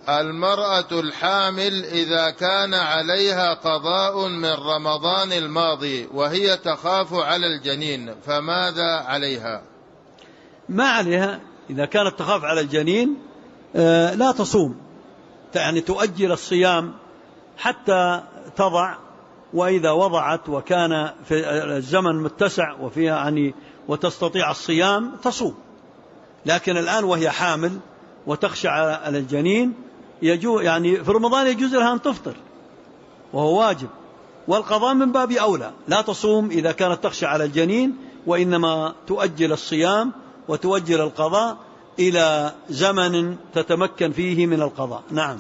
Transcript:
المرأة الحامل إذا كان عليها قضاء من رمضان الماضي وهي تخاف على الجنين فماذا عليها؟ ما عليها إذا كانت تخاف على الجنين لا تصوم، يعني تؤجل الصيام حتى تضع، وإذا وضعت وكان في الزمن متسع وفيها يعني وتستطيع الصيام تصوم. لكن الآن وهي حامل وتخشى على الجنين يعني في رمضان يجوز لها أن تفطر وهو واجب، والقضاء من باب أولى. لا تصوم إذا كانت تخشى على الجنين، وإنما تؤجل الصيام وتؤجل القضاء إلى زمن تتمكن فيه من القضاء. نعم.